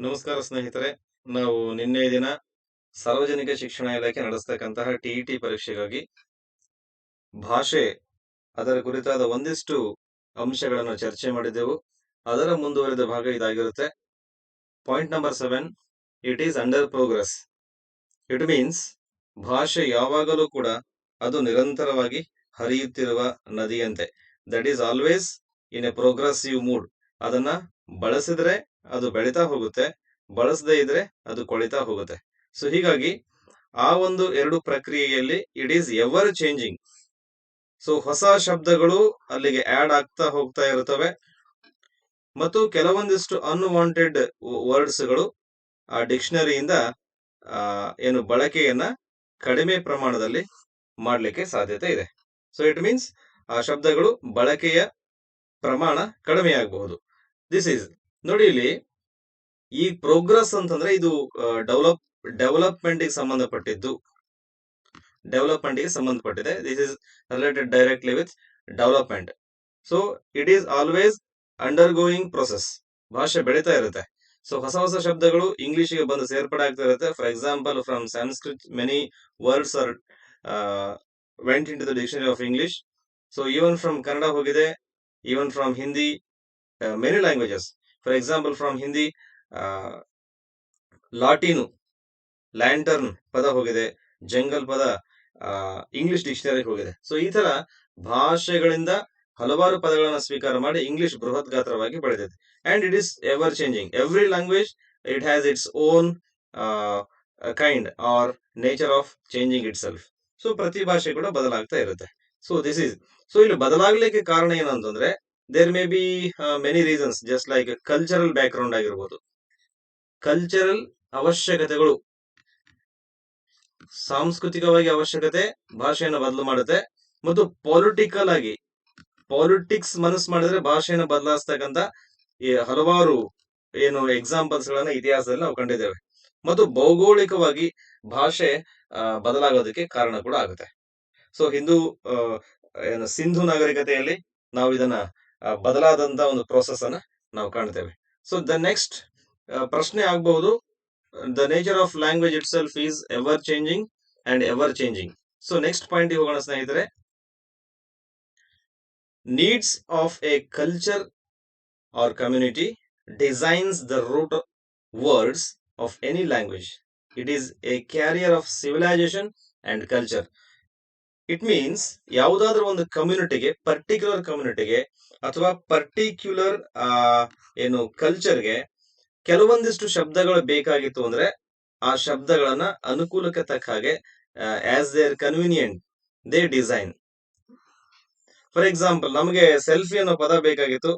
ನಮಸ್ಕಾರ ಸ್ನೇಹಿತರೆ. ನಾವು ನಿನ್ನೆ ದಿನ ಸಾರ್ವಜನಿಕ ಶಿಕ್ಷಣ ಇಲಾಖೆ ನಡೆಸ್ತಕ್ಕಂತಹ ಟಿಇಟಿ ಪರೀಕ್ಷೆಗಾಗಿ ಭಾಷೆ ಅದರ ಕುರಿತಾದ ಒಂದಿಷ್ಟು ಅಂಶಗಳನ್ನು ಚರ್ಚೆ ಮಾಡಿದೆವು. ಅದರ ಮುಂದುವರೆದ ಭಾಗ ಇದಾಗಿರುತ್ತೆ. Point number 7, it is under progress. It means ಭಾಷೆ ಯಾವಾಗಲೂ ಕೂಡ ಅದು ನಿರಂತರವಾಗಿ ಹರಿಯುತ್ತಿರುವ ನದಿಯಂತೆ. That is always in a progressive mood. ಅದನ್ನ ಬಳಸಿದ್ರೆ ಅದು ಬೆಳೀತಾ ಹೋಗುತ್ತೆ, ಬಳಸದೇ ಇದ್ರೆ ಅದು ಕೊಳಿತಾ ಹೋಗುತ್ತೆ. ಸೊ ಹೀಗಾಗಿ ಆ ಒಂದು ಎರಡು ಪ್ರಕ್ರಿಯೆಯಲ್ಲಿ it is ever changing. So ಹೊಸ ಶಬ್ದಗಳು ಅಲ್ಲಿಗೆ ಆಡ್ ಆಗ್ತಾ ಹೋಗ್ತಾ ಇರುತ್ತವೆ ಮತ್ತು ಕೆಲವೊಂದಿಷ್ಟು ಅನ್ವಾಂಟೆಡ್ ವರ್ಡ್ಸ್ಗಳು ಆ ಡಿಕ್ಷನರಿಯಿಂದ ಏನು ಬಳಕೆಯನ್ನ ಕಡಿಮೆ ಪ್ರಮಾಣದಲ್ಲಿ ಮಾಡಲಿಕ್ಕೆ ಸಾಧ್ಯತೆ ಇದೆ. ಸೊ ಇಟ್ ಮೀನ್ಸ್ ಆ ಶಬ್ದಗಳು ಬಳಕೆಯ ಪ್ರಮಾಣ ಕಡಿಮೆ ಆಗಬಹುದು. ದಿಸ್ ಈಸ್ ನೋಡಿ, ಇಲ್ಲಿ ಈ ಪ್ರೋಗ್ರೆಸ್ ಅಂತಂದ್ರೆ ಇದು ಡೆವಲಪ್ಮೆಂಟ್ ಗೆ ಸಂಬಂಧಪಟ್ಟಿದ್ದು, ಸಂಬಂಧಪಟ್ಟಿದೆ. This is related directly with development. So it is always under going process. ಭಾಷೆ ಬೆಳೀತಾ ಇರುತ್ತೆ. ಸೊ ಹೊಸ ಹೊಸ ಶಬ್ದಗಳು ಇಂಗ್ಲಿಷ್ಗೆ ಬಂದು ಸೇರ್ಪಡೆ ಆಗ್ತಾ ಇರುತ್ತೆ. For example, from Sanskrit many words are went into the dictionary of English. So even from Kannada ಹೋಗಿದೆ, even from Hindi, many languages. For example, from Hindi ಲಾಟಿನು ಲ್ಯಾಂಟರ್ನ್ ಪದ ಹೋಗಿದೆ, ಜಂಗಲ್ ಪದ ಇಂಗ್ಲಿಷ್ ಡಿಕ್ಷನರಿ ಹೋಗಿದೆ. ಸೊ ಈ ತರ ಭಾಷೆಗಳಿಂದ ಹಲವಾರು ಪದಗಳನ್ನು ಸ್ವೀಕಾರ ಮಾಡಿ ಇಂಗ್ಲಿಷ್ ಬೃಹತ್ ಗಾತ್ರವಾಗಿ ಬೆಳೆದಿದೆ. And it is ever changing. Every language it has its own kind or nature of changing itself. So ಪ್ರತಿ ಭಾಷೆ ಕೂಡ ಬದಲಾಗ್ತಾ ಇರುತ್ತೆ. ಸೊ ದಿಸ್ ಈಸ್ ಸೊ ಇಲ್ಲಿ ಬದಲಾಗ್ಲಿಕ್ಕೆ ಕಾರಣ ಏನು ಅಂತಂದ್ರೆ, there may be many reasons. Just like cultural background ಆಗಿರ್ಬೋದು, ಕಲ್ಚರಲ್ ಅವಶ್ಯಕತೆಗಳು, ಸಾಂಸ್ಕೃತಿಕವಾಗಿ ಅವಶ್ಯಕತೆ ಭಾಷೆಯನ್ನು ಬದಲು ಮಾಡುತ್ತೆ. ಮತ್ತು ಪೊಲಿಟಿಕಲ್ ಆಗಿ, ಪಾಲಿಟಿಕ್ಸ್ ಮನಸ್ಸು ಮಾಡಿದ್ರೆ ಭಾಷೆಯನ್ನು ಬದಲಾಯಿಸ್ತಕ್ಕಂಥ ಈ ಹಲವಾರು ಏನು ಎಕ್ಸಾಂಪಲ್ಸ್ ಗಳನ್ನ ಇತಿಹಾಸದಲ್ಲಿ ನಾವು ಕಂಡಿದ್ದೇವೆ. ಮತ್ತು ಭೌಗೋಳಿಕವಾಗಿ ಭಾಷೆ ಬದಲಾಗೋದಕ್ಕೆ ಕಾರಣ ಕೂಡ ಆಗುತ್ತೆ. ಸೊ ಏನು ಸಿಂಧು ನಾಗರಿಕತೆಯಲ್ಲಿ ನಾವು ಇದನ್ನ ಬದಲಾದಂತ ಒಂದು ಪ್ರೋಸೆಸ್ ಅನ್ನ ನಾವು ಕಾಣ್ತೇವೆ. ಸೊ ದ ನೆಕ್ಸ್ಟ್ ಪ್ರಶ್ನೆ ಆಗಬಹುದು, the nature of language itself is ever changing and ever changing. So next point ಹೋಗೋಣ ಸ್ನೇಹಿತರೆ. Needs of a culture or community designs the root words of any language. It is a carrier of civilization and culture. It means ಯಾವುದಾದ್ರೂ ಒಂದು ಕಮ್ಯುನಿಟಿಗೆ, particular ಕಮ್ಯುನಿಟಿಗೆ ಅಥವಾ particular ಏನು ಕಲ್ಚರ್ಗೆ ಕೆಲವೊಂದಿಷ್ಟು ಶಬ್ದಗಳು ಬೇಕಾಗಿತ್ತು ಅಂದ್ರೆ ಆ ಶಬ್ದಗಳನ್ನ ಅನುಕೂಲಕ್ಕೆ ತಕ್ಕ ಹಾಗೆ as their convenient they design. For example, ನಮಗೆ ಸೆಲ್ಫಿ ಅನ್ನೋ ಪದ ಬೇಕಾಗಿತ್ತು,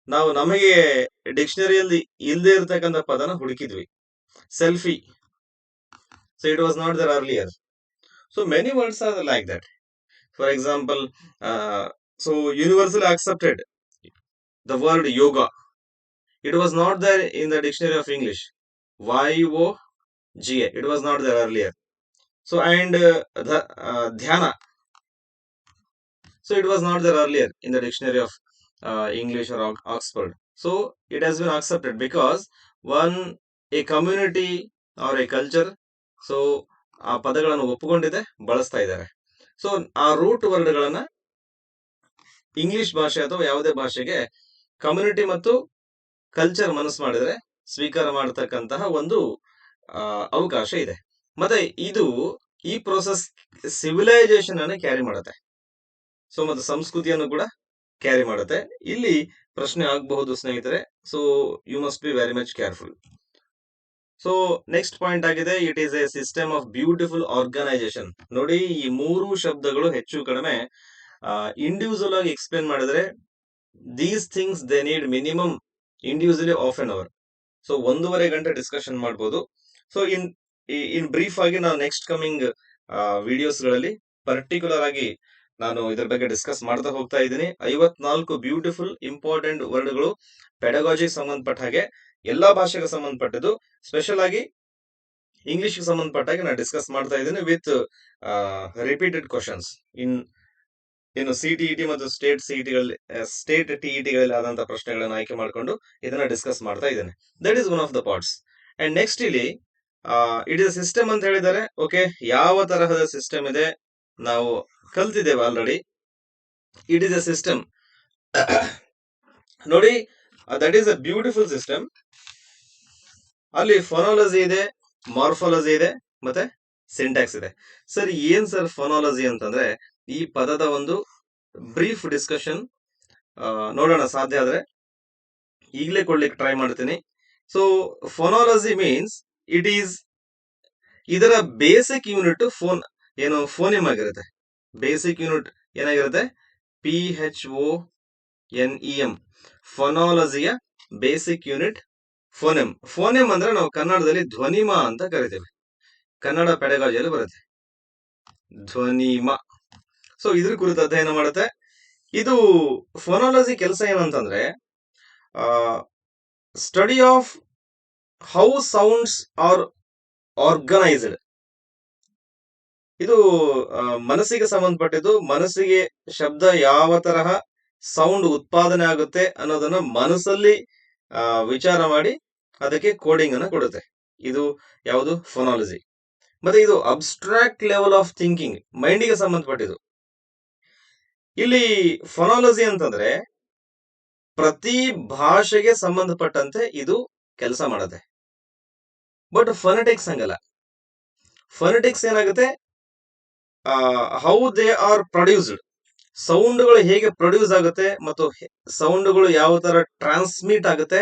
ನಾವು ನಮಗೆ ಡಿಕ್ಷನರಿಯಲ್ಲಿ ಇಲ್ಲದೆ ಇರತಕ್ಕಂಥ ಪದನ ಹುಡುಕಿದ್ವಿ, selfie. So it was not there earlier. So many words are like that. For example, so universally accepted the word yoga. It was not there in the dictionary of English. YOGA. It was not there earlier. So and the dhyana. So it was not there earlier in the dictionary of English or Oxford. So it has been accepted because a community or a culture, so ಆ ಪದಗಳನ್ನು ಒಪ್ಪಿಕೊಂಡಿದೆ, ಬಳಸ್ತಾ ಇದ್ದಾರೆ. So ಆ root ವರ್ಡ್ಗಳನ್ನ English ಭಾಷೆ ಅಥವಾ ಯಾವುದೇ ಭಾಷೆಗೆ community ಮತ್ತು ಕಲ್ಚರ್ ಮನಸ್ಸು ಮಾಡಿದ್ರೆ ಸ್ವೀಕಾರ ಮಾಡತಕ್ಕಂತಹ ಒಂದು ಅವಕಾಶ ಇದೆ. ಮತ್ತೆ ಈ ಪ್ರೋಸೆಸ್ ಸಿವಿಲೈಸೇಷನ್ ಅನ್ನು ಕ್ಯಾರಿ ಮಾಡುತ್ತೆ. ಸೊ ಮತ್ತೆ ಸಂಸ್ಕೃತಿಯನ್ನು ಕೂಡ ಕ್ಯಾರಿ ಮಾಡುತ್ತೆ. ಇಲ್ಲಿ ಪ್ರಶ್ನೆ ಆಗಬಹುದು ಸ್ನೇಹಿತರೆ. So you must be very much careful. So next point ಆಗಿದೆ, it is a system of beautiful organisation. ನೋಡಿ, ಈ ಮೂರು ಶಬ್ದಗಳು ಹೆಚ್ಚು ಕಡಿಮೆ ಇಂಡಿವಿಜುವಲ್ ಆಗಿ ಎಕ್ಸ್ಪ್ಲೇನ್ ಮಾಡಿದ್ರೆ these things they need minimum individually half an hour. So 1.5 ಗಂಟೆ ಡಿಸ್ಕಷನ್ ಮಾಡಬಹುದು. ಸೊ ಇನ್ ಬ್ರೀಫ್ ಆಗಿ ನಾವು ನೆಕ್ಸ್ಟ್ ಕಮಿಂಗ್ ವಿಡಿಯೋಸ್ ಗಳಲ್ಲಿ ಪರ್ಟಿಕ್ಯುಲರ್ ಆಗಿ ನಾನು ಇದ್ರ ಬಗ್ಗೆ ಡಿಸ್ಕಸ್ ಮಾಡ್ತಾ ಹೋಗ್ತಾ ಇದ್ದೀನಿ. 54 ಬ್ಯೂಟಿಫುಲ್ ಇಂಪಾರ್ಟೆಂಟ್ ವರ್ಡ್ಗಳು ಪೆಡಗಾಜಿಗೆ ಸಂಬಂಧಪಟ್ಟ ಹಾಗೆ ಎಲ್ಲಾ ಭಾಷೆಗೆ ಸಂಬಂಧಪಟ್ಟಿದ್ದು, ಸ್ಪೆಷಲ್ ಆಗಿ ಇಂಗ್ಲಿಷ್ಗೆ ಸಂಬಂಧಪಟ್ಟ ಹಾಗೆ ನಾನು ಡಿಸ್ಕಸ್ ಮಾಡ್ತಾ ಇದ್ದೀನಿ ವಿತ್ ರಿಪೀಟೆಡ್ ಕ್ವಶನ್ಸ್ ಇನ್ ಏನು CTET ಮತ್ತು ಸ್ಟೇಟ್ TETಗಳಲ್ಲಿ ಆದಂತಹ ಪ್ರಶ್ನೆಗಳನ್ನು ಆಯ್ಕೆ ಮಾಡಿಕೊಂಡು ಇದನ್ನ ಡಿಸ್ಕಸ್ ಮಾಡ್ತಾ ಇದ್ದೇನೆ. That is one of the parts. And next ಇಲ್ಲಿ ಇಟ್ ಇಸ್ ಸಿಸ್ಟಮ್ ಅಂತ ಹೇಳಿದ್ದಾರೆ. ಓಕೆ, ಯಾವ ತರಹದ ಸಿಸ್ಟಮ್ ಇದೆ ನಾವು ಕಲ್ತಿದ್ದೇವೆ already. It is a system. ನೋಡಿ, that is a beautiful system. ಅಲ್ಲಿ ಫೊನಾಲಜಿ ಇದೆ, ಮಾರ್ಫಾಲಜಿ ಇದೆ, ಮತ್ತೆ ಸಿಂಟ್ಯಾಕ್ಸ್ ಇದೆ. ಸರ್ ಏನ್ ಸರ್ ಫೊನಾಲಜಿ ಅಂತಂದ್ರೆ ಈ ಪದದ ಒಂದು ಬ್ರೀಫ್ ಡಿಸ್ಕಷನ್ ನೋಡೋಣ, ಸಾಧ್ಯ ಆದ್ರೆ ಈಗಲೇ ಕೊಡ್ಲಿಕ್ಕೆ ಟ್ರೈ ಮಾಡ್ತೀನಿ. So phonology means it is, ಇದರ ಬೇಸಿಕ್ ಯೂನಿಟ್ ಫೋನಿಮ್ ಆಗಿರುತ್ತೆ. ಬೇಸಿಕ್ ಯೂನಿಟ್ ಏನಾಗಿರುತ್ತೆ? PHONEM. ಫೊನಾಲಜಿಯ ಬೇಸಿಕ್ ಯೂನಿಟ್ ಫೋನೆಮ್. ಫೋನೆಮ್ ಅಂದ್ರೆ ನಾವು ಕನ್ನಡದಲ್ಲಿ ಧ್ವನಿಮ ಅಂತ ಕರಿತೇವೆ. ಕನ್ನಡ ಪೆಡಗಾಜಿಯಲ್ಲಿ ಬರುತ್ತೆ ಧ್ವನಿಮ. ಸೊ ಇದ್ರ ಕುರಿತು ಅಧ್ಯಯನ ಮಾಡುತ್ತೆ. ಇದು ಫೊನಾಲಜಿ ಕೆಲಸ ಏನಂತಂದ್ರೆ study of how sounds are organised. ಇದು ಮನಸ್ಸಿಗೆ ಸಂಬಂಧಪಟ್ಟಿದ್ದು. ಮನಸ್ಸಿಗೆ ಶಬ್ದ ಯಾವ ತರಹ ಸೌಂಡ್ ಉತ್ಪಾದನೆ ಆಗುತ್ತೆ ಅನ್ನೋದನ್ನ ಮನಸ್ಸಲ್ಲಿ ವಿಚಾರ ಮಾಡಿ ಅದಕ್ಕೆ ಕೋಡಿಂಗ್ ಅನ್ನ ಕೊಡುತ್ತೆ. ಇದು ಯಾವುದು? ಫೊನಾಲಜಿ. ಮತ್ತೆ ಇದು ಅಬ್ಸ್ಟ್ರಾಕ್ಟ್ ಲೆವೆಲ್ ಆಫ್ ಥಿಂಕಿಂಗ್, ಮೈಂಡಿಗೆ ಸಂಬಂಧಪಟ್ಟಿದ್ದು. ಇಲ್ಲಿ ಫೊನಾಲಜಿ ಅಂತಂದ್ರೆ ಪ್ರತಿ ಭಾಷೆಗೆ ಸಂಬಂಧಪಟ್ಟಂತೆ ಇದು ಕೆಲಸ ಮಾಡುತ್ತೆ. ಬಟ್ ಫೊನೆಟಿಕ್ಸ್ ಹಂಗಲ್ಲ. ಫೊನೆಟಿಕ್ಸ್ ಏನಾಗುತ್ತೆ? ಹೌ ದೇ ಆರ್ ಪ್ರೊಡ್ಯೂಸ್ಡ್, ಸೌಂಡ್ಗಳು ಹೇಗೆ ಪ್ರೊಡ್ಯೂಸ್ ಆಗುತ್ತೆ ಮತ್ತು ಸೌಂಡ್ಗಳು ಯಾವ ತರ ಟ್ರಾನ್ಸ್ಮಿಟ್ ಆಗುತ್ತೆ,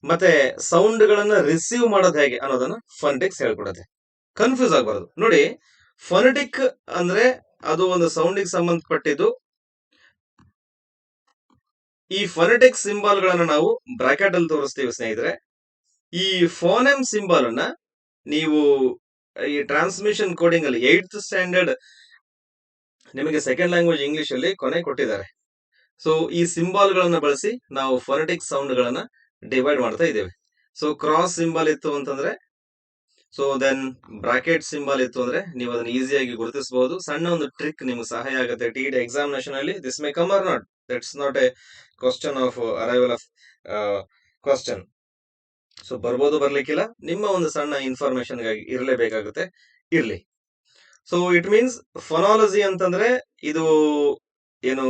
ಮತ್ತೆ ಸೌಂಡ್ಗಳನ್ನ ರಿಸೀವ್ ಮಾಡೋದು ಹೇಗೆ ಅನ್ನೋದನ್ನ ಫೊನೆಟಿಕ್ಸ್ ಹೇಳ್ಕೊಡುತ್ತೆ. ಕನ್ಫ್ಯೂಸ್ ಆಗಬಾರದು. ನೋಡಿ, ಫೊನೆಟಿಕ್ ಅಂದ್ರೆ ಅದು ಒಂದು ಸೌಂಡಿಗೆ ಸಂಬಂಧಪಟ್ಟಿದ್ದು. ಈ ಫೊನೆಟಿಕ್ ಸಿಂಬಾಲ್ ಗಳನ್ನ ನಾವು ಬ್ರಾಕೆಟ್ ಅಲ್ಲಿ ತೋರಿಸ್ತೀವಿ ಸ್ನೇಹಿತರೆ. ಈ ಫೋನೆಮ್ ಸಿಂಬಾಲ್ ಅನ್ನ ನೀವು ಈ ಟ್ರಾನ್ಸ್ಮಿಷನ್ ಕೋಡಿಂಗ್ ಅಲ್ಲಿ 8th ಸ್ಟ್ಯಾಂಡರ್ಡ್ ನಿಮಗೆ ಸೆಕೆಂಡ್ ಲ್ಯಾಂಗ್ವೇಜ್ ಇಂಗ್ಲಿಷ್ ಅಲ್ಲಿ ಕೊನೆ ಕೊಟ್ಟಿದ್ದಾರೆ. ಸೊ ಈ ಸಿಂಬಾಲ್ ಗಳನ್ನ ಬಳಸಿ ನಾವು ಫೊನೆಟಿಕ್ ಸೌಂಡ್ ಗಳನ್ನ ಡಿವೈಡ್ ಮಾಡ್ತಾ ಇದ್ದೇವೆ. ಸೊ ಕ್ರಾಸ್ ಸಿಂಬಾಲ್ ಇತ್ತು ಅಂತಂದ್ರೆ, ಸೊ ದೆನ್ ಬ್ರಾಕೆಟ್ ಸಿಂಬಾಲ್ ಇತ್ತು ಅಂದ್ರೆ ನೀವು ಅದನ್ನ ಈಸಿಯಾಗಿ ಗುರುತಿಸಬಹುದು. ಸಣ್ಣ ಒಂದು ಟ್ರಿಕ್ ನಿಮ್ಗೆ ಸಹಾಯ ಆಗುತ್ತೆ TET ಎಕ್ಸಾಮಿನೇಷನ್ ಅಲ್ಲಿ. This may come or not, that's not a question of arrival of question. So ಬರ್ಬೋದು, ಬರ್ಲಿಕ್ಕಿಲ್ಲ. ನಿಮ್ಮ ಒಂದು ಸಣ್ಣ ಇನ್ಫಾರ್ಮೇಶನ್ ಗಾಗಿ ಇರಲೇಬೇಕಾಗುತ್ತೆ, ಇರ್ಲಿ. ಸೊ ಇಟ್ ಮೀನ್ಸ್ ಫೊನಾಲಜಿ ಅಂತಂದ್ರೆ ಇದು ಏನು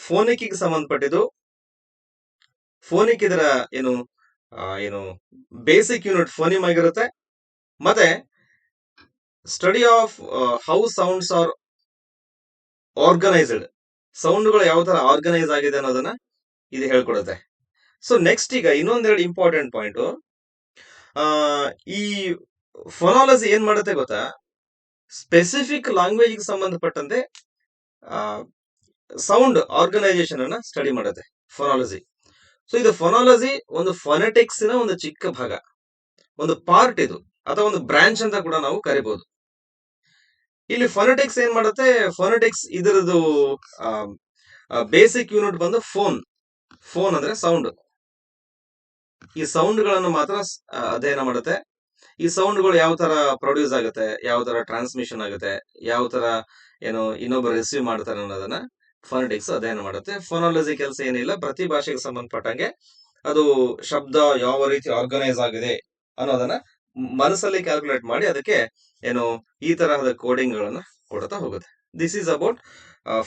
ಫೋನಿಕ್ ಗೆ ಸಂಬಂಧಪಟ್ಟಿದ್ದು. ಫೋನಿಕ್ ಇದರ ಏನು ಬೇಸಿಕ್ ಯೂನಿಟ್ ಫೋನಿಮ್ ಆಗಿರುತ್ತೆ. ಮತ್ತೆ study of how sounds are organised, ಸೌಂಡ್ಗಳು ಯಾವ ತರ ಆರ್ಗನೈಸ್ ಆಗಿದೆ ಅನ್ನೋದನ್ನ ಇದು ಹೇಳ್ಕೊಡುತ್ತೆ. ಸೊ ನೆಕ್ಸ್ಟ್ ಈಗ ಇನ್ನೊಂದೆರಡು ಇಂಪಾರ್ಟೆಂಟ್ ಪಾಯಿಂಟ್. ಈ ಫೊನಾಲಜಿ ಏನ್ ಮಾಡುತ್ತೆ ಗೊತ್ತಾ? ಸ್ಪೆಸಿಫಿಕ್ ಲ್ಯಾಂಗ್ವೇಜ್ ಗೆ ಸಂಬಂಧಪಟ್ಟಂತೆ ಸೌಂಡ್ ಆರ್ಗನೈಸೇಷನ್ ಅನ್ನ ಸ್ಟಡಿ ಮಾಡುತ್ತೆ ಫೊನಾಲಜಿ. ಸೊ ಇದು ಫೊನಾಲಜಿ ಒಂದು ಫೊನೆಟಿಕ್ಸ್ ನ ಒಂದು ಚಿಕ್ಕ ಭಾಗ, ಒಂದು ಪಾರ್ಟ್ ಇದು, ಅಥವಾ ಒಂದು ಬ್ರಾಂಚ್ ಅಂತ ಕೂಡ ನಾವು ಕರಿಬಹುದು. ಇಲ್ಲಿ ಫೊನೆಟಿಕ್ಸ್ ಏನ್ ಮಾಡುತ್ತೆ? ಫೊನೆಟಿಕ್ಸ್ ಇದರದು ಬೇಸಿಕ್ ಯೂನಿಟ್ ಬಂದು ಫೋನ್ ಅಂದ್ರೆ ಸೌಂಡ್. ಈ ಸೌಂಡ್ ಗಳನ್ನು ಮಾತ್ರ ಅಧ್ಯಯನ ಮಾಡುತ್ತೆ. ಈ ಸೌಂಡ್ಗಳು ಯಾವ ತರ ಪ್ರೊಡ್ಯೂಸ್ ಆಗುತ್ತೆ, ಯಾವ ತರ ಟ್ರಾನ್ಸ್ಮಿಷನ್ ಆಗುತ್ತೆ, ಯಾವ ತರ ಇನ್ನೊಬ್ಬರು ರಿಸೀವ್ ಮಾಡ್ತಾರೆ ಅನ್ನೋದನ್ನ ಫೊನೆಟಿಕ್ಸ್ ಅಧ್ಯಯನ ಮಾಡುತ್ತೆ. ಫೊನಾಲಜಿ ಕೆಲಸ ಏನಿಲ್ಲ, ಪ್ರತಿ ಭಾಷೆಗೆ ಸಂಬಂಧಪಟ್ಟಂಗೆ ಅದು ಶಬ್ದ ಯಾವ ರೀತಿ ಆರ್ಗನೈಸ್ ಆಗಿದೆ ಅನ್ನೋದನ್ನ ಮನಸ್ಸಲ್ಲಿ ಕ್ಯಾಲ್ಕುಲೇಟ್ ಮಾಡಿ ಅದಕ್ಕೆ ಈ ತರಹದ ಕೋಡಿಂಗ್ ಗಳನ್ನ ಕೊಡ್ತಾ ಹೋಗುತ್ತೆ. This is about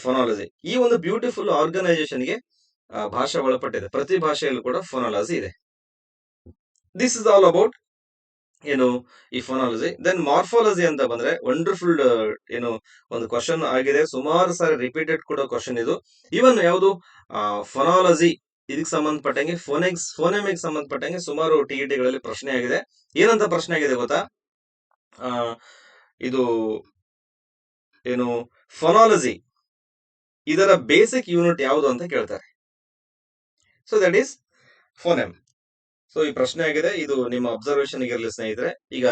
phonology. ಈ ಒಂದು ಬ್ಯೂಟಿಫುಲ್ ಆರ್ಗನೈಸೇಷನ್ ಗೆ ಭಾಷೆ ಒಳಪಟ್ಟಿದೆ. ಪ್ರತಿ ಭಾಷೆಯಲ್ಲೂ ಕೂಡ ಫೊನಾಲಜಿ ಇದೆ. ದಿಸ್ ಇಸ್ ಆಲ್ ಅಬೌಟ್ ಈ ಫೊನಾಲಜಿ. ದೆನ್ ಮಾರ್ಫಾಲಜಿ ಅಂತ ಬಂದ್ರೆ ವಂಡರ್ಫುಲ್ ಒಂದು ಕ್ವಶನ್ ಆಗಿದೆ. ಸುಮಾರು ಸಾರಿ ರಿಪೀಟೆಡ್ ಕೂಡ ಕ್ವಶನ್ ಇದು. ಇವನ್ ಯಾವುದು ಫೊನಾಲಜಿ ಇದಕ್ಕೆ ಸಂಬಂಧಪಟ್ಟಂಗೆ ಫೋನೆಮಿಕ್ ಸಂಬಂಧಪಟ್ಟಂಗೆ ಸುಮಾರು TET ಗಳಲ್ಲಿ ಪ್ರಶ್ನೆ ಆಗಿದೆ. ಏನಂತ ಪ್ರಶ್ನೆ ಆಗಿದೆ ಗೊತ್ತಾ? ಇದು ಫೊನಾಲಜಿ ಇದರ ಬೇಸಿಕ್ ಯೂನಿಟ್ ಯಾವುದು ಅಂತ ಕೇಳ್ತಾರೆ. So that is phoneme. So ಈ ಪ್ರಶ್ನೆ ಆಗಿದೆ, ಇದು ನಿಮ್ಮ ಅಬ್ಸರ್ವೇಷನ್ ಇರಲಿ ಸ್ನೇಹಿತರೆ. ಈಗ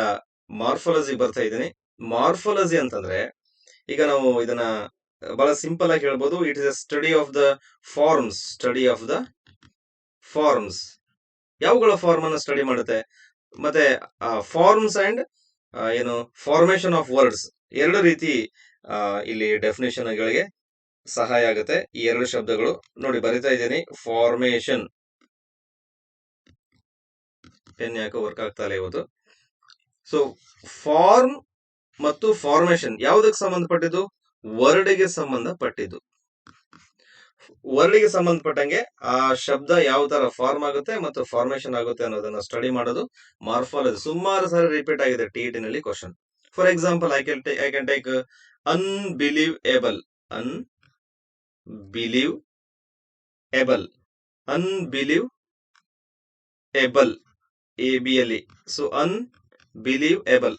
ಮಾರ್ಫಾಲಜಿ ಬರ್ತಾ ಇದ್ದೀನಿ. ಮಾರ್ಫಾಲಜಿ ಅಂತಂದ್ರೆ ಈಗ ನಾವು ಇದನ್ನ ಬಹಳ ಸಿಂಪಲ್ ಆಗಿ ಹೇಳ್ಬೋದು. It is a study of the forms. ಯಾವುಗಳ ಫಾರ್ಮ್ ಅನ್ನ ಸ್ಟಡಿ ಮಾಡುತ್ತೆ? ಮತ್ತೆ forms and formation of words, ಎರಡು ರೀತಿ ಇಲ್ಲಿ ಡೆಫಿನೇಷನ್ ಗಳಿಗೆ ಸಹಾಯ ಆಗುತ್ತೆ ಈ ಎರಡು ಶಬ್ದಗಳು. ನೋಡಿ ಬರಿತಾ ಇದ್ದೀನಿ, ಫಾರ್ಮೇಶನ್. ಪೆನ್ ಯಾಕೋ ವರ್ಕ್ ಆಗ್ತಾ ಇಲ್ಲ ಇವತ್ತು. ಸೊ ಫಾರ್ಮ್ ಮತ್ತು ಫಾರ್ಮೇಶನ್ ಯಾವುದಕ್ಕೆ ಸಂಬಂಧಪಟ್ಟಿದ್ದು? ವರ್ಡ್ಗೆ ಸಂಬಂಧಪಟ್ಟಿದ್ದು. ವರ್ಡ್ಗೆ ಸಂಬಂಧಪಟ್ಟಂಗೆ ಆ ಶಬ್ದ ಯಾವ ತರ ಫಾರ್ಮ್ ಆಗುತ್ತೆ ಮತ್ತು ಫಾರ್ಮೇಶನ್ ಆಗುತ್ತೆ ಅನ್ನೋದನ್ನ ಸ್ಟಡಿ ಮಾಡೋದು ಮಾರ್ಫಾಲಜಿ. ಸುಮಾರು ಸಾರಿ ರಿಪೀಟ್ ಆಗಿದೆ ಟಿಇಟಿ ನಲ್ಲಿ question. For example, I can take unbelievable. Unbelievable, unbelievable, ABLE. So unbelievable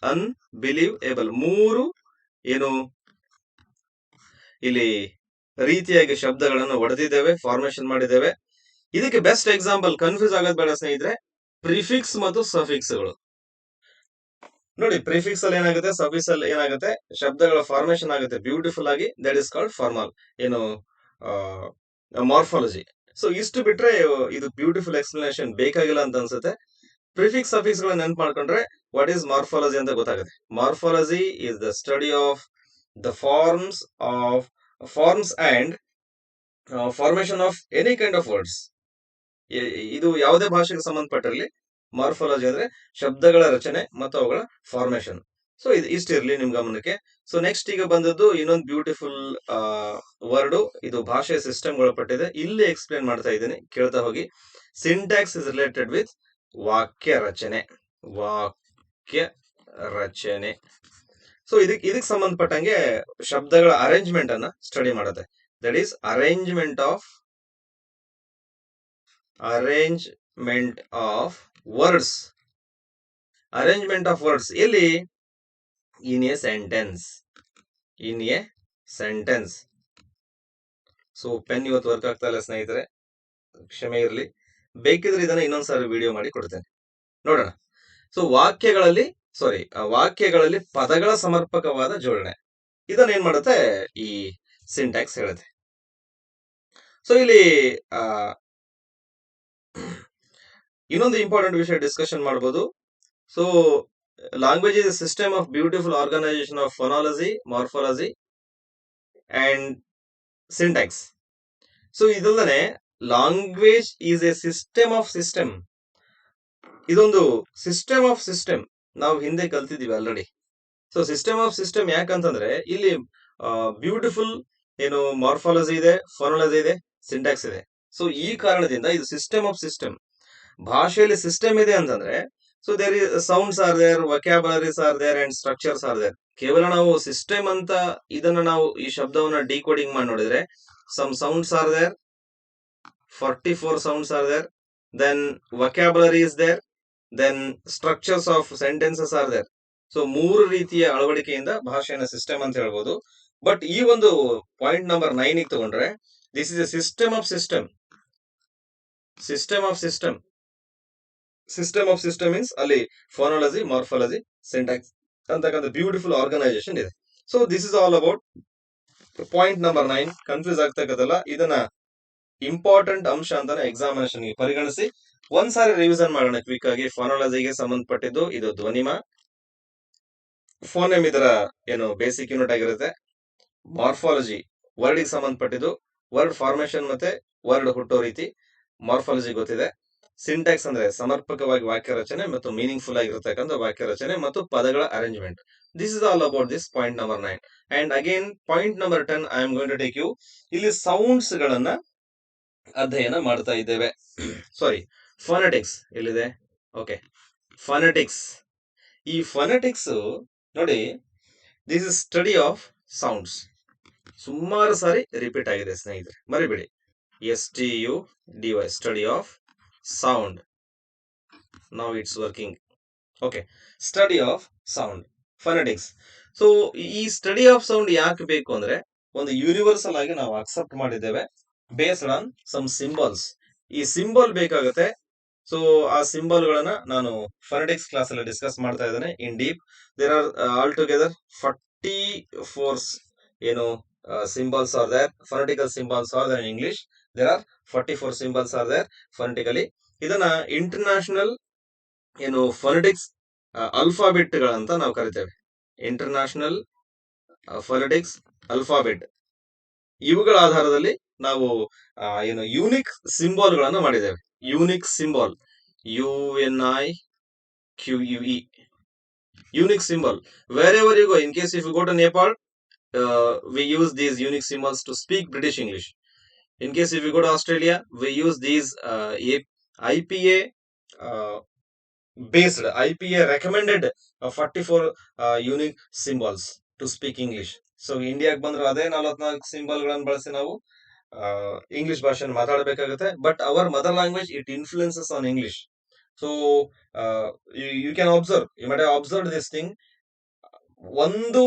ಮೂರು ಏನು ಇಲ್ಲಿ ರೀತಿಯಾಗಿ ಶಬ್ದಗಳನ್ನು ಹೊಡೆದಿದ್ದೇವೆ, ಫಾರ್ಮೇಶನ್ ಮಾಡಿದ್ದೇವೆ. ಇದಕ್ಕೆ ಬೆಸ್ಟ್ ಎಕ್ಸಾಂಪಲ್, ಕನ್ಫ್ಯೂಸ್ ಆಗೋದ್ ಬೇಡ ಸ್ನೇಹಿತರೆ, ಪ್ರಿಫಿಕ್ಸ್ ಮತ್ತು ಸಫಿಕ್ಸ್ಗಳು. ನೋಡಿ ಪ್ರಿಫಿಕ್ಸ್ ಅಲ್ಲಿ ಏನಾಗುತ್ತೆ, ಸಫಿಕ್ಸ್ ಅಲ್ಲಿ ಏನಾಗುತ್ತೆ, ಶಬ್ದಗಳ ಫಾರ್ಮೇಶನ್ ಆಗುತ್ತೆ ಬ್ಯೂಟಿಫುಲ್ ಆಗಿ. ದಟ್ ಇಸ್ ಕಾಲ್ಡ್ ಫಾರ್ಮಲ್ ಏನು ಮಾರ್ಫಾಲಜಿ. ಸೊ ಇಷ್ಟು ಬಿಟ್ರೆ ಇದು ಬ್ಯೂಟಿಫುಲ್ ಎಕ್ಸ್ಪ್ಲನೇಷನ್ ಬೇಕಾಗಿಲ್ಲ ಅಂತ ಅನ್ಸುತ್ತೆ. ಪ್ರಿಫಿಕ್ಸ್ ಸಫಿಕ್ಸ್ ಗಳನ್ನ ನೆನ್ಪು ಮಾಡ್ಕೊಂಡ್ರೆ ವಾಟ್ ಈಸ್ ಮಾರ್ಫಾಲಜಿ ಅಂತ ಗೊತ್ತಾಗುತ್ತೆ. Morphology is the study of the forms and formation of any kind of words. ಇದು ಯಾವುದೇ ಭಾಷೆಗೆ ಸಂಬಂಧಪಟ್ಟಿರಲಿ, ಮಾರ್ಫಾಲಜಿ ಅಂದ್ರೆ ಶಬ್ದಗಳ ರಚನೆ ಮತ್ತು ಅವುಗಳ ಫಾರ್ಮೇಶನ್. ಸೊ ಇದು ಇಷ್ಟಿರ್ಲಿ ನಿಮ್ ಗಮನಕ್ಕೆ. ಸೊ ನೆಕ್ಸ್ಟ್ ಈಗ ಬಂದದ್ದು ಇನ್ನೊಂದು ಬ್ಯೂಟಿಫುಲ್ ವರ್ಡ್. ಇದು ಭಾಷೆಯ ಸಿಸ್ಟಮ್ ಒಳಪಟ್ಟಿದೆ. ಇಲ್ಲಿ ಎಕ್ಸ್ಪ್ಲೇನ್ ಮಾಡ್ತಾ ಇದ್ದೀನಿ, ಕೇಳ್ತಾ ಹೋಗಿ. ಸಿಂಟ್ಯಾಕ್ಸ್ ಇಸ್ ರಿಲೇಟೆಡ್ ವಿತ್ ವಾಕ್ಯ ರಚನೆ. ಸೊ ಇದಕ್ಕೆ ಸಂಬಂಧಪಟ್ಟಂಗೆ ಶಬ್ದಗಳ ಅರೇಂಜ್ಮೆಂಟ್ ಅನ್ನ ಸ್ಟಡಿ ಮಾಡುತ್ತೆ. That is arrangement of words. Arrangement of words ಎಲ್ಲಿ? In a sentence. So pen ಇವತ್ತು ವರ್ಕ್ ಆಗ್ತಾ ಇಲ್ಲ ಸ್ನೇಹಿತರೆ, ಕ್ಷಮೆ ಇರಲಿ. ಬೇಕಿದ್ರೆ ಇದನ್ನ ಇನ್ನೊಂದ್ಸಾರಿ ವಿಡಿಯೋ ಮಾಡಿ ಕೊಡ್ತೇನೆ, ನೋಡೋಣ. ಸೊ ವಾಕ್ಯಗಳಲ್ಲಿ ಪದಗಳ ಸಮರ್ಪಕವಾದ ಜೋಡಣೆ, ಇದನ್ನ ಏನ್ ಮಾಡುತ್ತೆ ಈ ಸಿಂಟ್ಯಾಕ್ಸ್ ಹೇಳುತ್ತೆ. ಸೊ ಇಲ್ಲಿ ಇನ್ನೊಂದು ಇಂಪಾರ್ಟೆಂಟ್ ವಿಷಯ ಡಿಸ್ಕಷನ್ ಮಾಡಬಹುದು. So language is a system of beautiful organisation of phonology, morphology and syntax. So ಇದಲ್ಲದೆ ಲ್ಯಾಂಗ್ವೇಜ್ ಈಸ್ ಎ ಸಿಸ್ಟಮ್. ಇದೊಂದು ಸಿಸ್ಟಮ್ ಆಫ್ ಸಿಸ್ಟಮ್ ನಾವು ಹಿಂದೆ ಕಲ್ತಿದೀವಿ already. So system of system ಯಾಕಂತಂದ್ರೆ ಇಲ್ಲಿ ಬ್ಯೂಟಿಫುಲ್ ಏನು ಮಾರ್ಫಾಲಜಿ ಇದೆ, ಫೊನಾಲಜಿ ಇದೆ, ಸಿಂಟ್ಯಾಕ್ಸ್ ಇದೆ. ಸೊ ಈ ಕಾರಣದಿಂದ ಇದು ಸಿಸ್ಟಮ್ ಆಫ್ ಸಿಸ್ಟಮ್. ಭಾಷೆಯಲ್ಲಿ ಸಿಸ್ಟಮ್ ಇದೆ ಅಂತಂದ್ರೆ so there is sounds are there, vocabularies are there and structures are there. ಕೇವಲ ನಾವು ಸಿಸ್ಟಮ್ ಅಂತ ಇದನ್ನ ನಾವು ಈ ಶಬ್ದವನ್ನ ಡಿಕೋಡಿಂಗ್ ಮಾಡಿ ನೋಡಿದ್ರೆ some sounds are there, 44 sounds are there, then vocabulary is there, then structures of sentences are there. So 3 ರೀತಿಯ ಅಳವಡಿಕೆಯಿಂದ ಭಾಷೆನ ಸಿಸ್ಟಮ್ ಅಂತ ಹೇಳ್ಬೋದು. ಬಟ್ ಈ ಒಂದು ಪಾಯಿಂಟ್ ನಂಬರ್ 9 ತಗೊಂಡ್ರೆ this is a system of system means ಅಲ್ಲಿ ಫೋನಾಲಜಿ, ಮಾರ್ಫಾಲಜಿ, ಸಿಂಟ್ಯಾಕ್ಸ್ ಅಂತಕ್ಕಂಥ beautiful organisation ಇದೆ. So this is all about point number 9. Confuse ಆಗ್ತಕ್ಕಂಥಲ್ಲ, ಇದನ್ನ ಇಂಪಾರ್ಟೆಂಟ್ ಅಂಶ ಅಂತಾನೆ ಎಕ್ಸಾಮಿನೇಷನ್ ಗೆ ಪರಿಗಣಿಸಿ ಒಂದ್ಸಾರಿ ರಿವಿಷನ್ ಮಾಡೋಣ ಕ್ವಿಕ್ ಆಗಿ. ಫೋನಾಲಜಿಗೆ ಸಂಬಂಧಪಟ್ಟಿದ್ದು ಇದು ಧ್ವನಿಮಾ, ಫೋನೆಮ್ ಇದರ ಏನು ಬೇಸಿಕ್ ಯೂನಿಟ್ ಆಗಿರುತ್ತೆ. ಮಾರ್ಫಾಲಜಿ ವರ್ಡ್ ಗೆ ಸಂಬಂಧಪಟ್ಟಿದ್ದು, ವರ್ಡ್ ಫಾರ್ಮೇಶನ್ ಮತ್ತೆ ವರ್ಡ್ ಹುಟ್ಟೋ ರೀತಿ ಮಾರ್ಫಾಲಜಿ ಗೊತ್ತಿದೆ. ಸಿಂಟ್ಯಾಕ್ಸ್ ಅಂದ್ರೆ ಸಮರ್ಪಕವಾಗಿ ವಾಕ್ಯ ರಚನೆ ಮತ್ತು ಮೀನಿಂಗ್ಫುಲ್ ಆಗಿರತಕ್ಕಂಥ ವಾಕ್ಯ ರಚನೆ ಮತ್ತು ಪದಗಳ arrangement. This is all about this point number 9. And again point number 10 I am going to take you. ಇಲ್ಲಿ ಸೌಂಡ್ಸ್ ಗಳನ್ನ ಅಧ್ಯಯನ ಮಾಡ್ತಾ ಇದ್ದೇವೆ. ಸಾರಿ, ಫೊನೆಟಿಕ್ಸ್ ಎಲ್ಲಿದೆ? Okay, phonetics. ಈ ಫೊನೆಟಿಕ್ಸ್ ನೋಡಿ, this is study of sounds. ಸುಮಾರು ಸಾರಿ ರಿಪೀಟ್ ಆಗಿದೆ ಸ್ನೇಹಿತರೆ, ಮರಿಬೇಡಿ. STUDY, study of sound. Now it's working. Okay, study of sound, phonetics. So ಈ ಸ್ಟಡಿ ಆಫ್ ಸೌಂಡ್ ಯಾಕೆ ಬೇಕು ಅಂದ್ರೆ ಒಂದು ಯೂನಿವರ್ಸಲ್ ಆಗಿ ನಾವು ಅಕ್ಸೆಪ್ಟ್ ಮಾಡಿದ್ದೇವೆ ಬೇಸ್ಡ್ ಆನ್ ಸಮ್ ಸಿಂಬಲ್ಸ್. ಈ ಸಿಂಬಲ್ ಬೇಕಾಗುತ್ತೆ. ಸೊ ಆ ಸಿಂಬಲ್ ಗಳನ್ನ ನಾನು ಫೊನೆಟಿಕ್ಸ್ ಕ್ಲಾಸ್ ಅಲ್ಲಿ ಡಿಸ್ಕಸ್ ಮಾಡ್ತಾ ಇದ್ದೇನೆ in deep. There are altogether 44 ಏನು symbols are there, phonetical symbols are there in English. There are 44 symbols are there phonetically. ಇದನ್ನ ಇಂಟರ್ನ್ಯಾಷನಲ್ ಏನು ಫೊನೆಟಿಕ್ಸ್ ಅಲ್ಫಾಬೆಟ್ ಗಳಂತ ನಾವು ಕರಿತೇವೆ. ಇಂಟರ್ನ್ಯಾಷನಲ್ ಫೊನೆಟಿಕ್ಸ್ ಅಲ್ಫಾಬೆಟ್ ಇವುಗಳ ಆಧಾರದಲ್ಲಿ ನಾವು ಏನು ಯೂನಿಕ್ ಸಿಂಬಾಲ್ ಗಳನ್ನ ಮಾಡಿದ್ದೇವೆ. Unique symbol, UNIQUE, unique symbol. Wherever you go, in case if you go to Nepal, we use these unique symbols to speak British English. In case if you go to Australia, we use these IPA based, IPA recommended 44 unique symbols to speak English. So ಇಂಡಿಯಾಗೆ ಬಂದ್ರೆ ಅದೇ 44 symbol ಗಳನ್ನು ಬಳಸಿ ನಾವು English ಭಾಷೆಯನ್ನು ಮಾತಾಡಬೇಕಾಗುತ್ತೆ. But our mother language it influences on English. So you can observe, you might have observed this thing. ಒಂದು